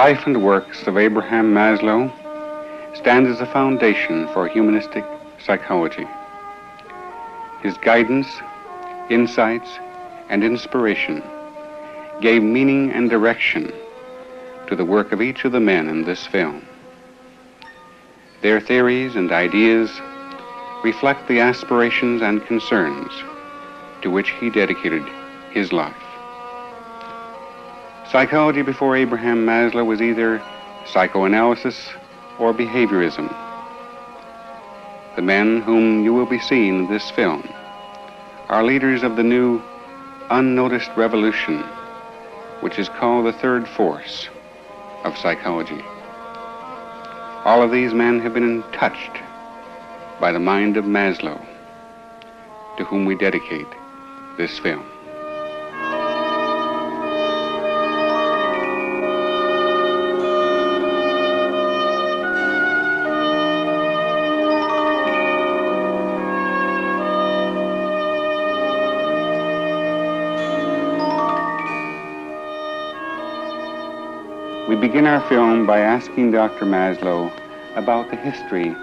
life and works of Abraham Maslow stand as a foundation for humanistic psychology. His guidance, insights, and inspiration gave meaning and direction to the work of each of the men in this film. Their theories and ideas reflect the aspirations and concerns to which he dedicated his life. Psychology before Abraham Maslow was either psychoanalysis or behaviorism. The men whom you will be seeing in this film are leaders of the new unnoticed revolution, which is called the third force of psychology. All of these men have been touched by the mind of Maslow, to whom we dedicate this film. We begin our film by asking Dr. Maslow about the history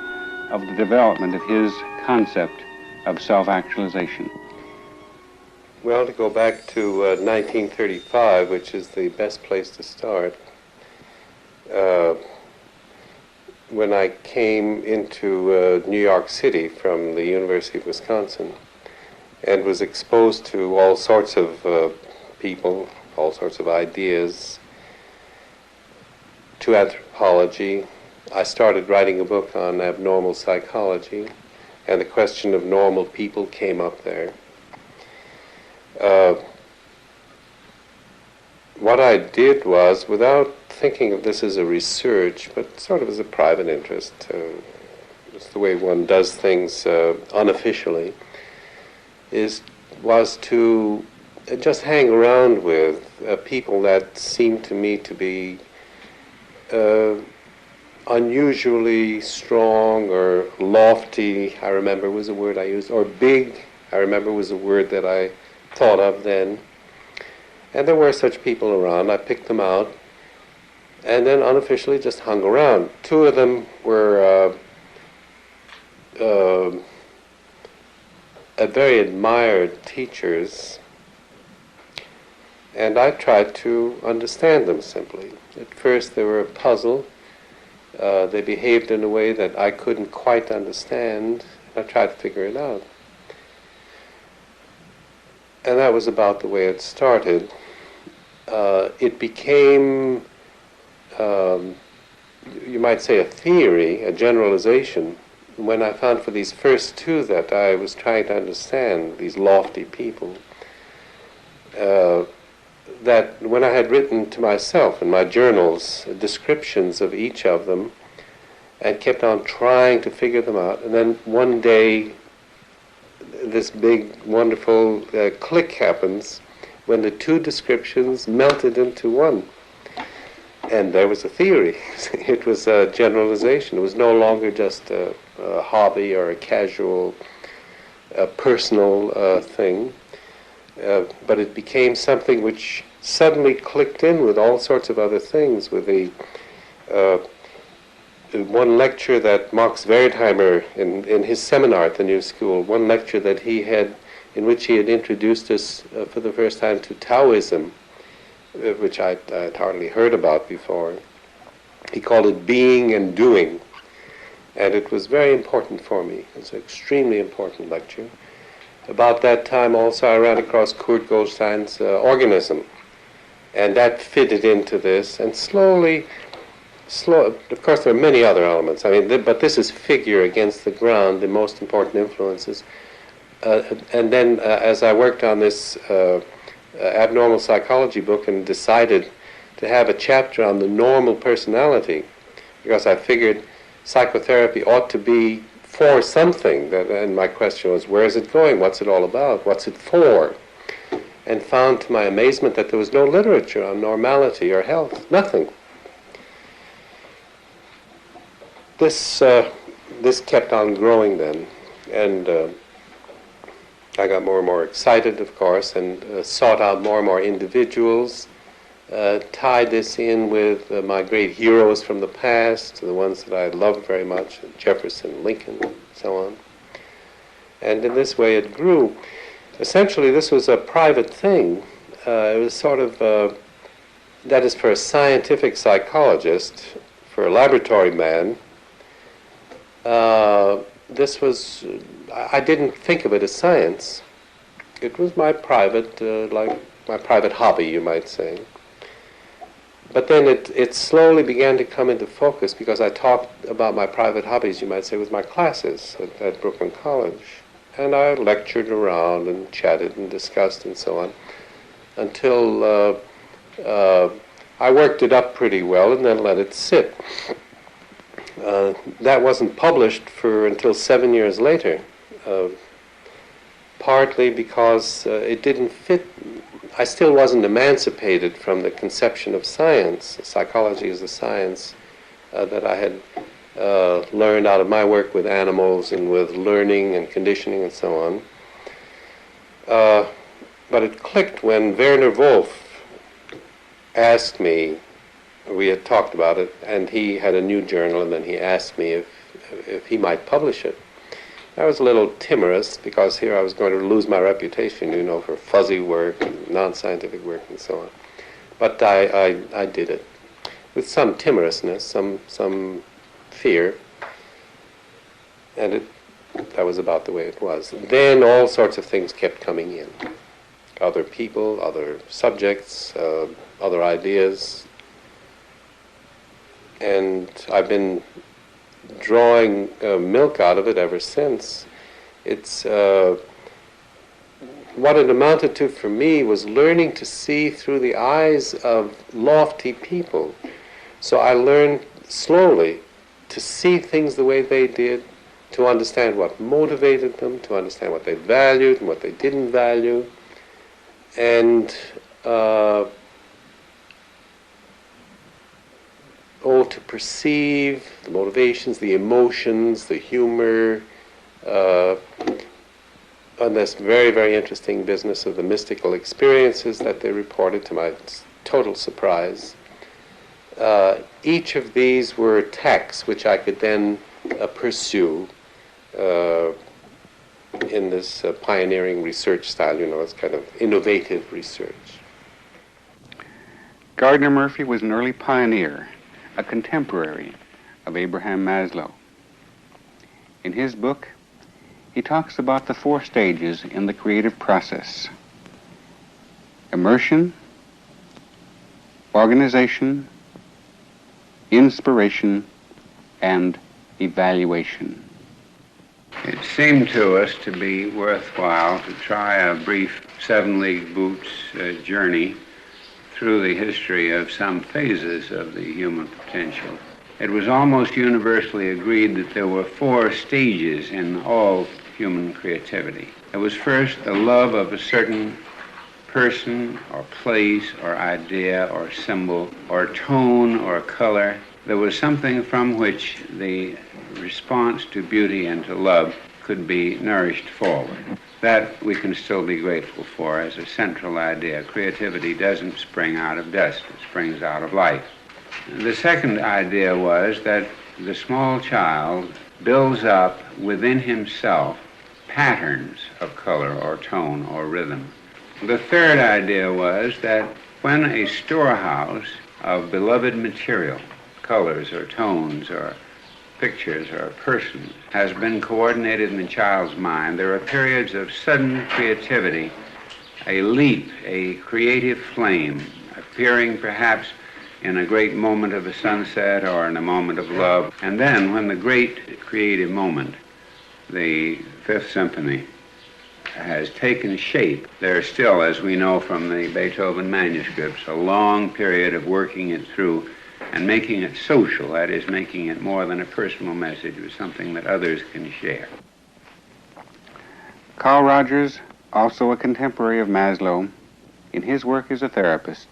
of the development of his concept of self-actualization. Well, to go back to 1935, which is the best place to start, when I came into New York City from the University of Wisconsin and was exposed to all sorts of people, all sorts of ideas, to anthropology, I started writing a book on abnormal psychology, and the question of normal people came up there. What I did was, without thinking of this as a research, but sort of as a private interest, it's the way one does things unofficially, was to just hang around with people that seemed to me to be unusually strong or lofty, I remember was a word I used, or big, I remember was a word that I thought of then. And there were such people around. I picked them out and then unofficially just hung around. Two of them were very admired teachers, and I tried to understand them simply. At first they were a puzzle. They behaved in a way that I couldn't quite understand. I tried to figure it out. And that was about the way it started. It became, you might say, a theory, a generalization, when I found for these first two that I was trying to understand, these lofty people, that when I had written to myself in my journals descriptions of each of them and kept on trying to figure them out, and then one day this big wonderful click happens when the two descriptions melted into one, and there was a theory. It was a generalization. It was no longer just a hobby or a casual personal thing, but it became something which suddenly clicked in with all sorts of other things, with the one lecture that Max Wertheimer, in his seminar at the New School, one lecture that he had, in which he had introduced us for the first time to Taoism, which I'd hardly heard about before. He called it Being and Doing, and it was very important for me. It was an extremely important lecture. About that time also I ran across Kurt Goldstein's Organism, and that fitted into this, and slowly, of course there are many other elements, but this is figure against the ground, the most important influences. And then as I worked on this abnormal psychology book and decided to have a chapter on the normal personality, because I figured psychotherapy ought to be for something, and my question was, where is it going? What's it all about? What's it for? And found to my amazement that there was no literature on normality or health, nothing. This kept on growing then, and I got more and more excited, of course, and sought out more and more individuals tied this in with my great heroes from the past, the ones that I loved very much, Jefferson, Lincoln, and so on. And in this way it grew. Essentially, this was a private thing. It was sort of, that is, for a scientific psychologist, for a laboratory man, this was, I didn't think of it as science. It was my private, like my private hobby, you might say. But then it slowly began to come into focus because I talked about my private hobbies, you might say, with my classes at Brooklyn College. And I lectured around and chatted and discussed and so on until I worked it up pretty well and then let it sit. That wasn't published until 7 years later, partly because it didn't fit. I still wasn't emancipated from the conception of science. Psychology is a science that I had learned out of my work with animals and with learning and conditioning and so on. But it clicked when Werner Wolf asked me, we had talked about it, and he had a new journal, and then he asked me if he might publish it. I was a little timorous because here I was going to lose my reputation, you know, for fuzzy work and non-scientific work and so on. But I did it with some timorousness, some fear, and that was about the way it was. Then all sorts of things kept coming in. Other people, other subjects, other ideas. And I've been drawing milk out of it ever since. It's what it amounted to for me was learning to see through the eyes of lofty people. So I learned slowly to see things the way they did, to understand what motivated them, to understand what they valued and what they didn't value, and to perceive the motivations, the emotions, the humor, on this very, very interesting business of the mystical experiences that they reported, to my total surprise. Each of these were tacks which I could then pursue in this pioneering research style, you know, it's kind of innovative research. Gardner Murphy was an early pioneer, a contemporary of Abraham Maslow. In his book, he talks about the 4 stages in the creative process: immersion, organization, inspiration, and evaluation. It seemed to us to be worthwhile to try a brief 7-league boots journey through the history of some phases of the human potential. It was almost universally agreed that there were 4 stages in all human creativity. It was first the love of a certain person or place or idea or symbol or tone or color. There was something from which the response to beauty and to love could be nourished forward. That we can still be grateful for as a central idea. Creativity doesn't spring out of dust, it springs out of life. The second idea was that the small child builds up within himself patterns of color or tone or rhythm. The third idea was that when a storehouse of beloved material, colors or tones or pictures or persons, has been coordinated in the child's mind, there are periods of sudden creativity, a leap, a creative flame, appearing perhaps in a great moment of the sunset or in a moment of love. And then when the great creative moment, the Fifth Symphony, has taken shape, there's still, as we know from the Beethoven manuscripts, a long period of working it through and making it social, that is, making it more than a personal message, but something that others can share. Carl Rogers, also a contemporary of Maslow, in his work as a therapist,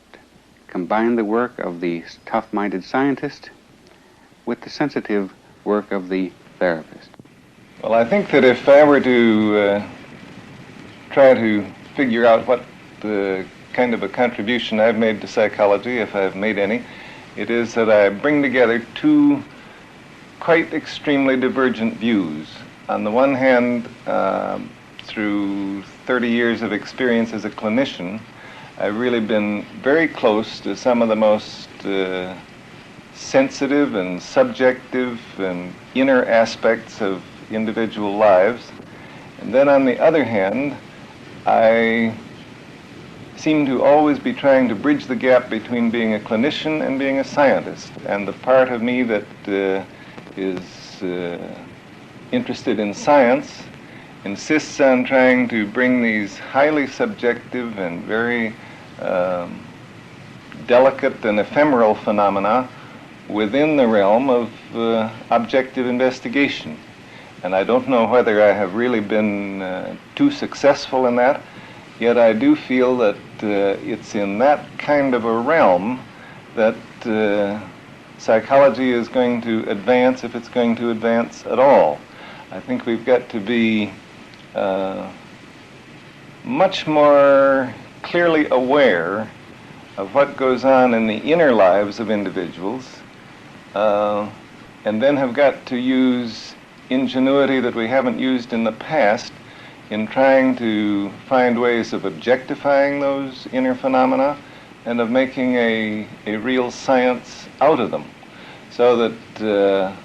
combined the work of the tough-minded scientist with the sensitive work of the therapist. Well, I think that if I were to try to figure out what the kind of a contribution I've made to psychology, if I've made any. It is that I bring together two quite extremely divergent views. On the one hand, through 30 years of experience as a clinician, I've really been very close to some of the most sensitive and subjective and inner aspects of individual lives. And then on the other hand, I seem to always be trying to bridge the gap between being a clinician and being a scientist. And the part of me that is interested in science insists on trying to bring these highly subjective and very delicate and ephemeral phenomena within the realm of objective investigation. And I don't know whether I have really been too successful in that, yet I do feel that it's in that kind of a realm that psychology is going to advance, if it's going to advance at all. I think we've got to be much more clearly aware of what goes on in the inner lives of individuals, and then have got to use ingenuity that we haven't used in the past in trying to find ways of objectifying those inner phenomena and of making a real science out of them. So that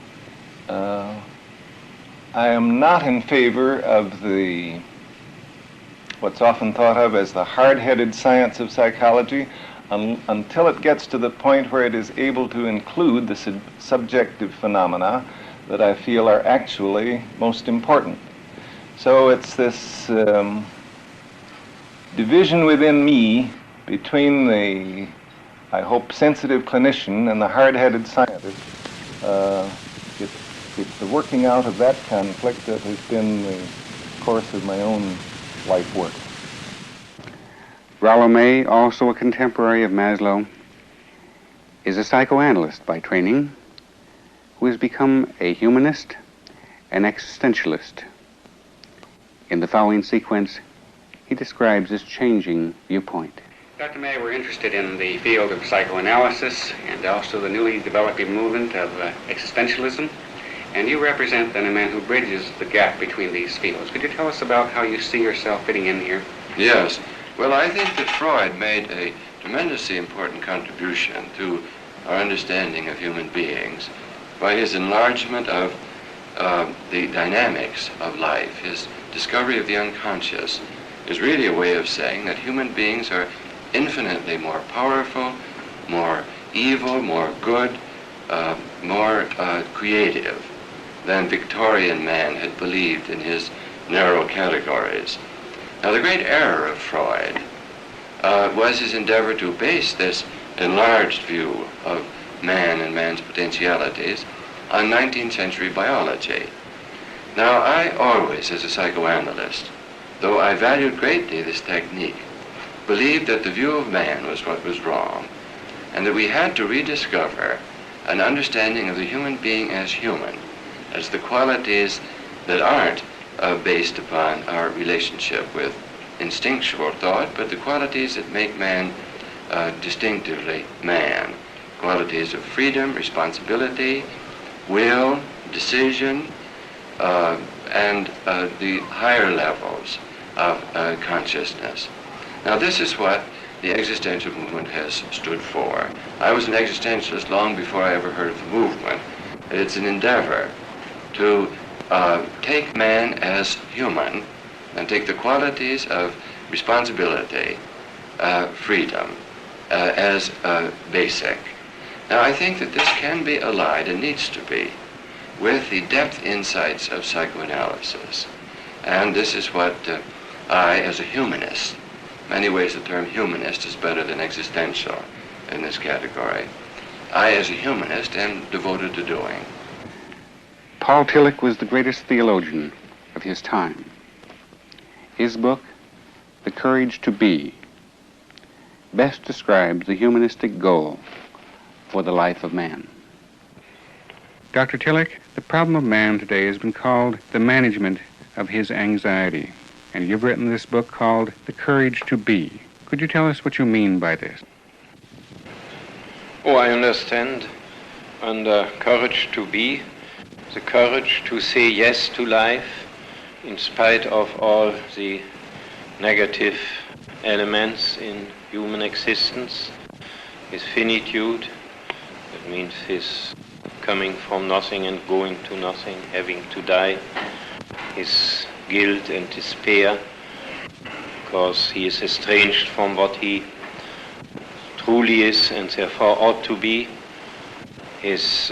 I am not in favor of what's often thought of as the hard-headed science of psychology until it gets to the point where it is able to include the subjective phenomena that I feel are actually most important. So it's this division within me between the, I hope, sensitive clinician and the hard-headed scientist. It's the working out of that conflict that has been the course of my own life work. Rollo May, also a contemporary of Maslow, is a psychoanalyst by training who has become a humanist and existentialist. In the following sequence, he describes his changing viewpoint. Dr. May, we're interested in the field of psychoanalysis and also the newly developing movement of existentialism. And you represent then a man who bridges the gap between these fields. Could you tell us about how you see yourself fitting in here? Yes. Well, I think that Freud made a tremendously important contribution to our understanding of human beings by his enlargement of the dynamics of life. His discovery of the unconscious is really a way of saying that human beings are infinitely more powerful, more evil, more good, more creative than Victorian man had believed in his narrow categories. Now, the great error of Freud was his endeavor to base this enlarged view of man and man's potentialities on 19th century biology. Now, I always, as a psychoanalyst, though I valued greatly this technique, believed that the view of man was what was wrong, and that we had to rediscover an understanding of the human being as human, as the qualities that aren't based upon our relationship with instinctual thought, but the qualities that make man distinctively man. Qualities of freedom, responsibility, will, decision, and the higher levels of consciousness. Now, this is what the existential movement has stood for. I was an existentialist long before I ever heard of the movement. It's an endeavor to take man as human and take the qualities of responsibility, freedom, as basic. Now, I think that this can be allied, and needs to be, with the depth insights of psychoanalysis. And this is what I, as a humanist, in many ways the term humanist is better than existential in this category. I, as a humanist, am devoted to doing. Paul Tillich was the greatest theologian of his time. His book, The Courage to Be, best describes the humanistic goal for the life of man. Dr. Tillich, the problem of man today has been called the management of his anxiety, and you've written this book called The Courage to Be. Could you tell us what you mean by this? Oh, I understand under courage to be, the courage to say yes to life in spite of all the negative elements in human existence, his finitude, that means his coming from nothing and going to nothing, having to die, his guilt and despair, because he is estranged from what he truly is and therefore ought to be, his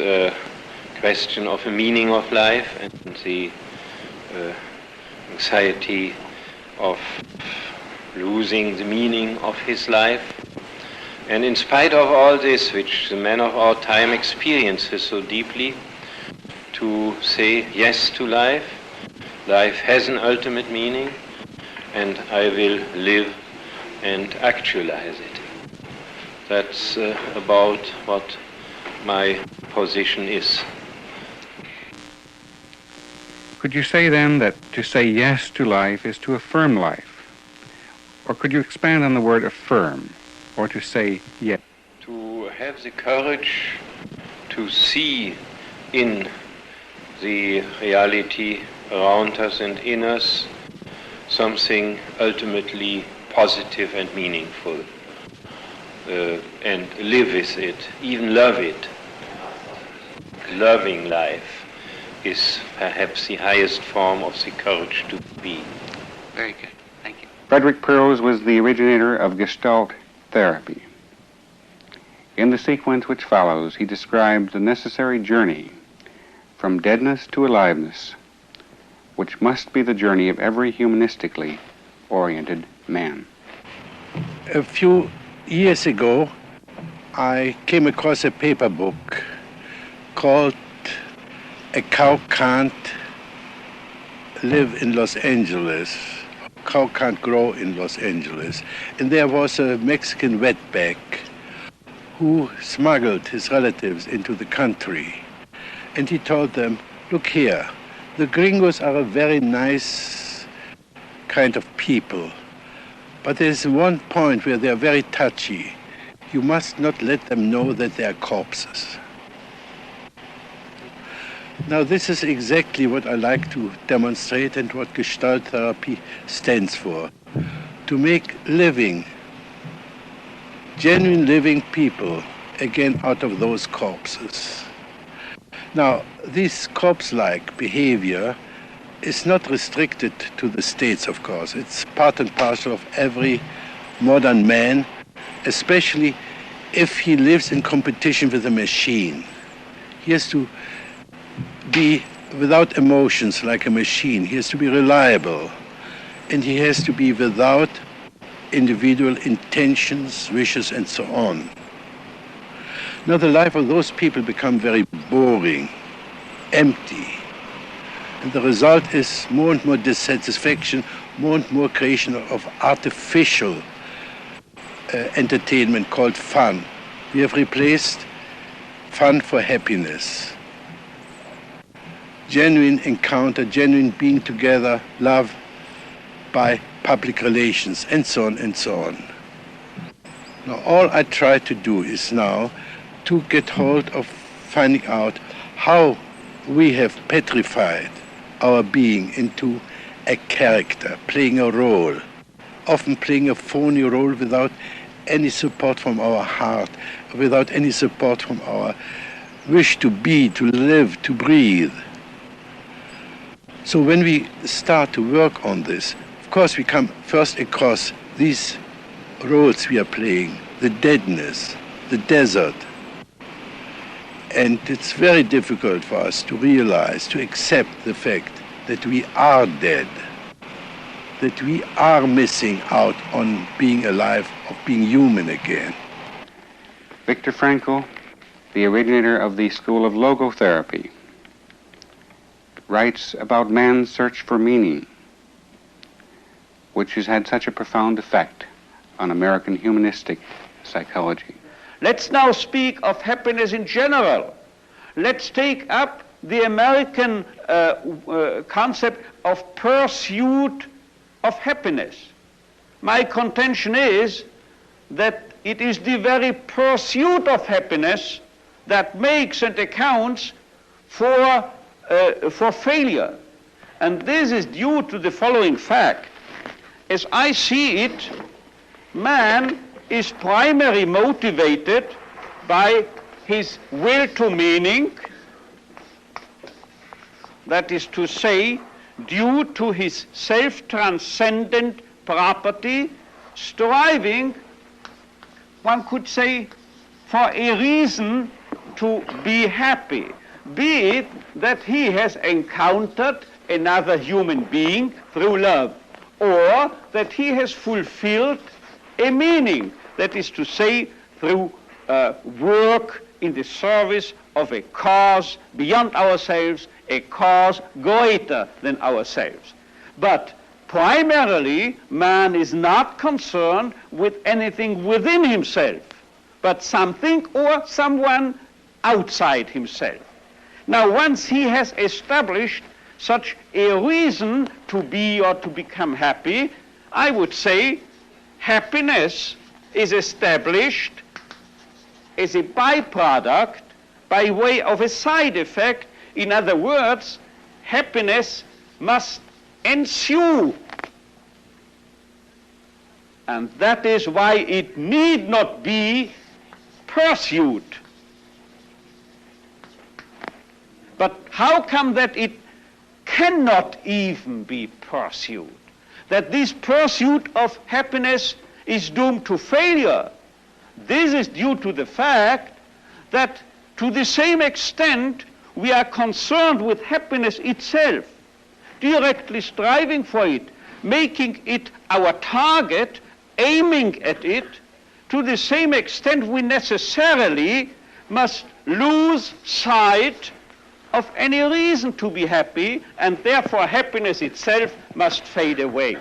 question of the meaning of life and the anxiety of losing the meaning of his life. And in spite of all this, which the men of our time experiences so deeply, to say yes to life, life has an ultimate meaning, and I will live and actualize it. That's about what my position is. Could you say then that to say yes to life is to affirm life? Or could you expand on the word affirm, or to say yes? To have the courage to see in the reality around us and in us something ultimately positive and meaningful, and live with it, even love it. Loving life is perhaps the highest form of the courage to be. Very good. Thank you. Frederick Perls was the originator of Gestalt therapy. In the sequence which follows, he described the necessary journey from deadness to aliveness, which must be the journey of every humanistically oriented man. A few years ago, I came across a paper book called A Cow Can't Live in Los Angeles. A cow can't grow in Los Angeles. And there was a Mexican wetback who smuggled his relatives into the country. And he told them, look here, the gringos are a very nice kind of people, but there's one point where they're very touchy. You must not let them know that they are corpses. Now, this is exactly what I like to demonstrate and what Gestalt therapy stands for. To make living, genuine living people again out of those corpses. Now, this corpse-like behavior is not restricted to the states, of course. It's part and parcel of every modern man, especially if he lives in competition with a machine. He has to be without emotions like a machine. He has to be reliable, and he has to be without individual intentions, wishes, and so on. Now the life of those people become very boring, empty, and the result is more and more dissatisfaction, more and more creation of artificial entertainment called fun. We have replaced fun for happiness. Genuine encounter, genuine being together, love by public relations, and so on and so on. Now, all I try to do is now to get hold of finding out how we have petrified our being into a character, playing a role, often playing a phony role without any support from our heart, without any support from our wish to be, to live, to breathe. So when we start to work on this, of course we come first across these roles we are playing, the deadness, the desert. And it's very difficult for us to realize, to accept the fact that we are dead, that we are missing out on being alive, of being human again. Viktor Frankl, the originator of the school of logotherapy, writes about man's search for meaning, which has had such a profound effect on American humanistic psychology. Let's now speak of happiness in general. Let's take up the American concept of pursuit of happiness. My contention is that it is the very pursuit of happiness that makes and accounts for failure. And this is due to the following fact. As I see it, man is primarily motivated by his will to meaning, that is to say, due to his self-transcendent property, striving, one could say, for a reason to be happy, be it that he has encountered another human being through love, or that he has fulfilled a meaning, that is to say, through work in the service of a cause beyond ourselves, a cause greater than ourselves. But primarily, man is not concerned with anything within himself, but something or someone outside himself. Now, once he has established such a reason to be or to become happy, I would say happiness is established as a byproduct by way of a side effect. In other words, happiness must ensue. And that is why it need not be pursued. But how come that it cannot even be pursued? That this pursuit of happiness is doomed to failure? This is due to the fact that to the same extent we are concerned with happiness itself, directly striving for it, making it our target, aiming at it, to the same extent we necessarily must lose sight of any reason to be happy, and therefore happiness itself must fade away.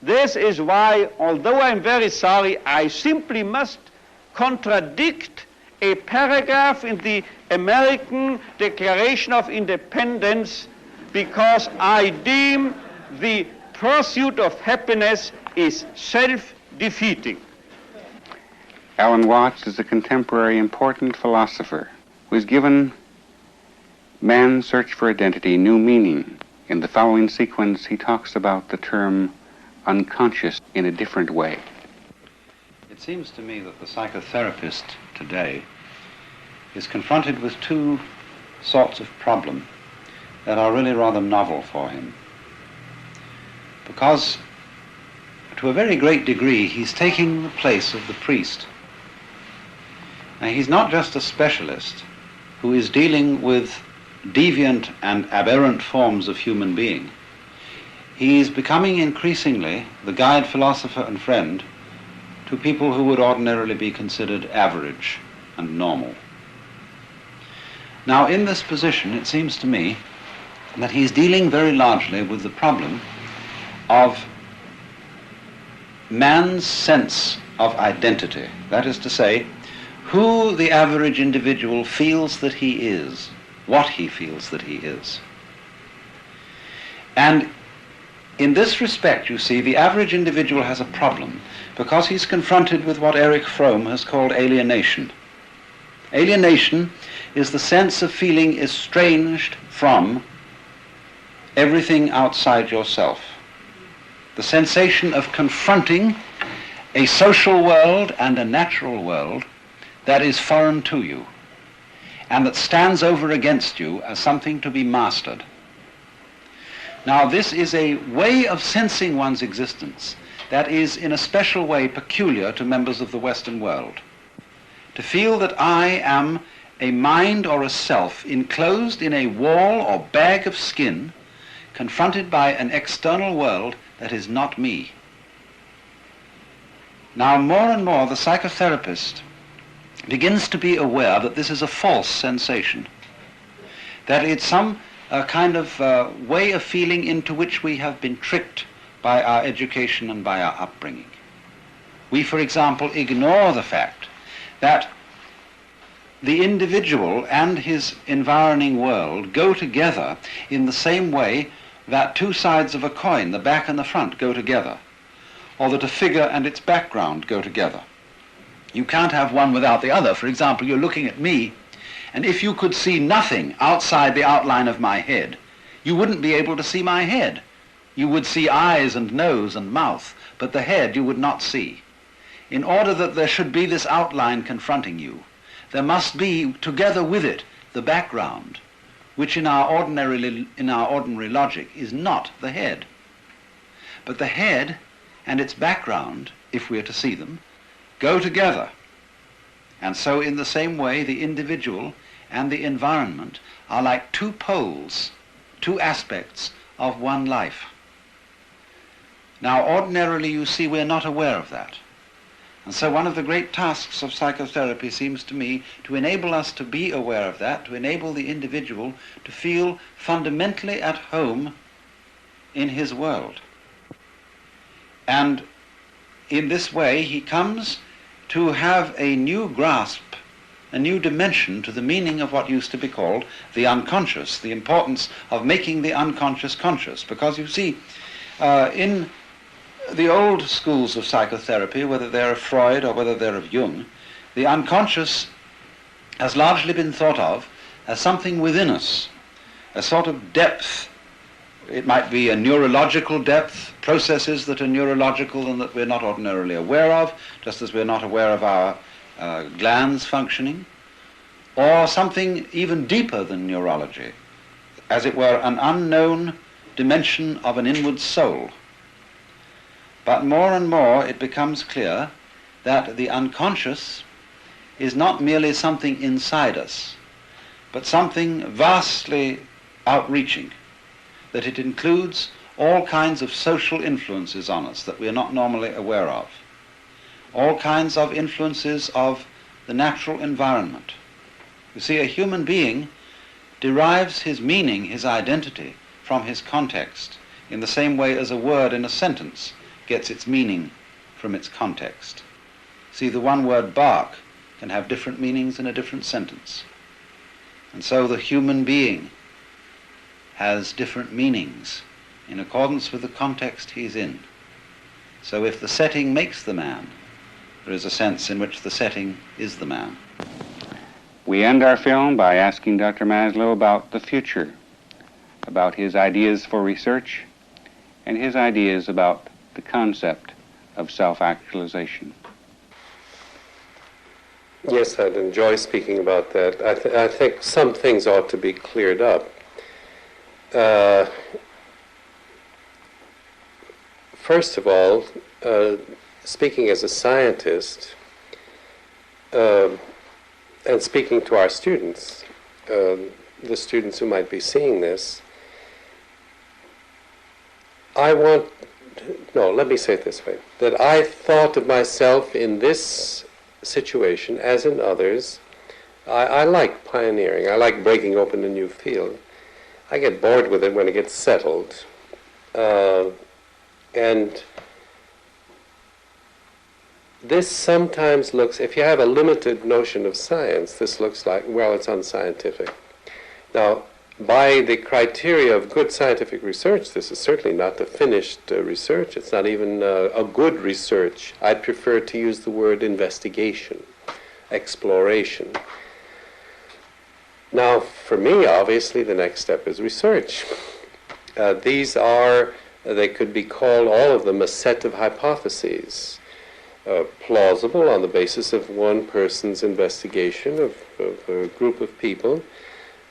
This is why, although I'm very sorry, I simply must contradict a paragraph in the American Declaration of Independence, because I deem the pursuit of happiness is self-defeating. Alan Watts is a contemporary important philosopher who has given man's search for identity new meaning. In the following sequence, he talks about the term unconscious in a different way. It seems to me that the psychotherapist today is confronted with two sorts of problem that are really rather novel for him. Because to a very great degree he's taking the place of the priest. Now, he's not just a specialist who is dealing with deviant and aberrant forms of human being. He's becoming increasingly the guide, philosopher, and friend to people who would ordinarily be considered average and normal. Now, in this position, it seems to me that he's dealing very largely with the problem of man's sense of identity. That is to say, who the average individual feels that he is, what he feels that he is. And in this respect, you see, the average individual has a problem because he's confronted with what Erich Fromm has called alienation. Alienation is the sense of feeling estranged from everything outside yourself. The sensation of confronting a social world and a natural world that is foreign to you and that stands over against you as something to be mastered. Now, this is a way of sensing one's existence that is in a special way peculiar to members of the Western world. To feel that I am a mind or a self enclosed in a wall or bag of skin, confronted by an external world that is not me. Now, more and more, the psychotherapist begins to be aware that this is a false sensation, that it's some kind of way of feeling into which we have been tricked by our education and by our upbringing. We, for example, ignore the fact that the individual and his environing world go together in the same way that two sides of a coin, the back and the front, go together. or that a figure and its background go together. You can't have one without the other. For example, you're looking at me, and if you could see nothing outside the outline of my head, you wouldn't be able to see my head. You would see eyes and nose and mouth, but the head you would not see. In order that there should be this outline confronting you, there must be, together with it, the background, which in our ordinary logic is not the head. But the head and its background, if we are to see them, go together. And so in the same way, the individual and the environment are like two poles, two aspects of one life. Now, ordinarily, you see, we're not aware of that. And so one of the great tasks of psychotherapy seems to me to enable us to be aware of that, to enable the individual to feel fundamentally at home in his world. And in this way, he comes to have a new grasp, a new dimension to the meaning of what used to be called the unconscious, the importance of making the unconscious conscious. Because you see, in the old schools of psychotherapy, whether they're of Freud or whether they're of Jung, the unconscious has largely been thought of as something within us, a sort of depth. It might be a neurological depth, processes that are neurological and that we're not ordinarily aware of, just as we're not aware of our glands functioning, or something even deeper than neurology, as it were an unknown dimension of an inward soul. But more and more it becomes clear that the unconscious is not merely something inside us, but something vastly outreaching, that it includes all kinds of social influences on us that we are not normally aware of, all kinds of influences of the natural environment. You see, a human being derives his meaning, his identity, from his context, in the same way as a word in a sentence gets its meaning from its context. See, the one word bark can have different meanings in a different sentence. And so the human being has different meanings in accordance with the context he's in. So if the setting makes the man, there is a sense in which the setting is the man. We end our film by asking Dr. Maslow about the future, about his ideas for research, and his ideas about the concept of self-actualization. Yes, I'd enjoy speaking about that. I think some things ought to be cleared up. First of all, speaking as a scientist, and speaking to our students, the students who might be seeing this, let me say it this way, that I thought of myself in this situation, as in others. I like pioneering. I like breaking open a new field. I get bored with it when it gets settled. And this sometimes looks, if you have a limited notion of science, this looks like, well, it's unscientific. Now, by the criteria of good scientific research, this is certainly not the finished research. It's not even a good research. I'd prefer to use the word investigation, exploration. Now, for me, obviously, the next step is research. These are, they could be called, all of them, a set of hypotheses, plausible on the basis of one person's investigation of a group of people.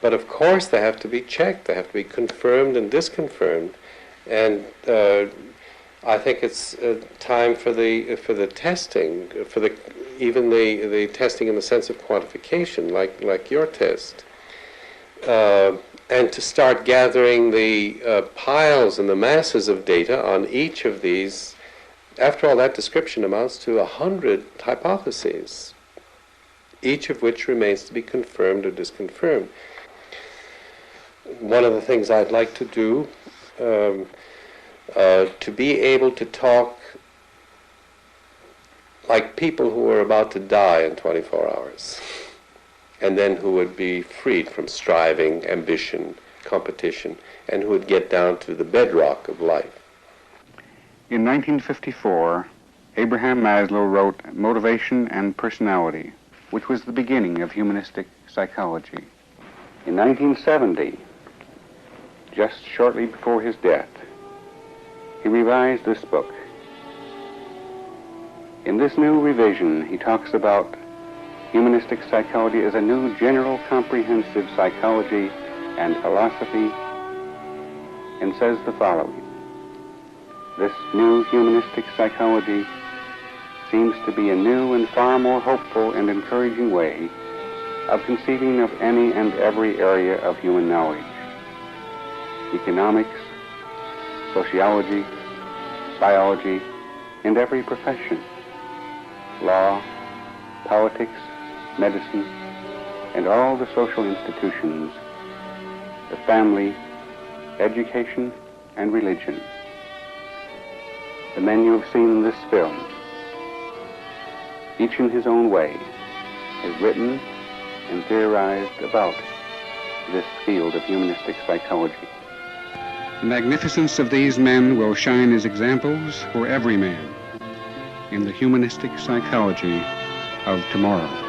But of course, they have to be checked. They have to be confirmed and disconfirmed. And I think it's time for the testing, for even the testing in the sense of quantification, like your test, and to start gathering the piles and the masses of data on each of these. After all, that description amounts to 100 hypotheses, each of which remains to be confirmed or disconfirmed. One of the things I'd like to do, to be able to talk like people who are about to die in 24 hours, and then who would be freed from striving, ambition, competition, and who would get down to the bedrock of life. In 1954, Abraham Maslow wrote Motivation and Personality, which was the beginning of humanistic psychology. In 1970, just shortly before his death, he revised this book. In this new revision, he talks about humanistic psychology as a new general comprehensive psychology and philosophy, and says the following: this new humanistic psychology seems to be a new and far more hopeful and encouraging way of conceiving of any and every area of human knowledge. Economics, sociology, biology, and every profession, law, politics, medicine, and all the social institutions, the family, education, and religion. The men you have seen in this film, each in his own way, has written and theorized about this field of humanistic psychology. The magnificence of these men will shine as examples for every man in the humanistic psychology of tomorrow.